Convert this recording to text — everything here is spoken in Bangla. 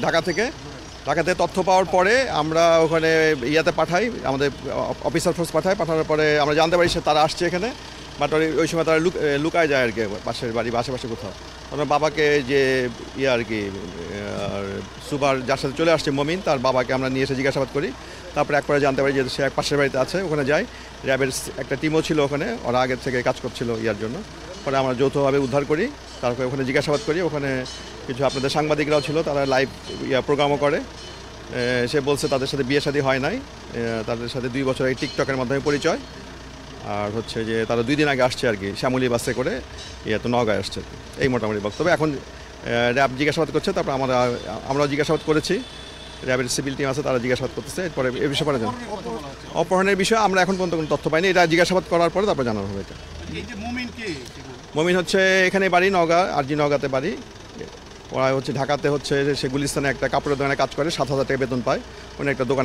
ঢাকাতে তথ্য পাওয়ার পরে আমরা ওখানে ইয়াতে পাঠাই, আমাদের অফিসার ফোর্স পাঠানোর পরে আমরা জানতে পারি তারা আসছে এখানে, বাট ওই সময় তারা লুকায় যায় আর কি পাশের বাড়ি বা আশেপাশে কোথাও। ওনার বাবাকে যে আর কি সুপার যার সাথে চলে আসছে মমিন, তার বাবাকে আমরা নিয়ে এসে জিজ্ঞাসাবাদ করি। তারপরে একবারে জানতে পারি যে সে এক পাশের বাড়িতে আছে, ওখানে যাই। র্যাবের একটা টিমও ছিল ওখানে, ওরা আগের থেকে কাজ করছিল ইয়ার জন্য। পরে আমরা যৌথভাবে উদ্ধার করি, তারপরে ওখানে জিজ্ঞাসাবাদ করি। ওখানে কিছু আপনাদের সাংবাদিকরাও ছিল, তারা লাইভ প্রোগ্রামও করে। সে বলছে তাদের সাথে বিয়ে শাদী হয় নাই, তাদের সাথে 2 বছর এই টিকটকের মাধ্যমে পরিচয়। আর হচ্ছে যে তারা 2 দিন আগে আসছে আর কি, শ্যামলী বাসে করে তো নওগাঁয় আসছে। এই মোটামুটি বক্তব্য। এখন র্যাব জিজ্ঞাসাবাদ করছে, তারপর আমরাও জিজ্ঞাসাবাদ করেছি। র্যাবের সিভিল টিম আছে, তারা জিজ্ঞাসাবাদ করতেছে। এরপরে এ বিষয়ে পরে জানো অপহরণের বিষয়ে আমরা এখন পর্যন্ত কোনো তথ্য পাইনি, এটা জিজ্ঞাসাবাদ করার পরে তারপর জানানো হবে। এটা মমিন হচ্ছে এখানে বাড়ি, নওগাঁ আরজি নওগাঁতে বাড়ি। ওরা হচ্ছে ঢাকাতে হচ্ছে সে গুলিস্তানে একটা কাপড়ের দোকানে কাজ করে, 7,000 টাকা বেতন পায়। ওখানে একটা দোকান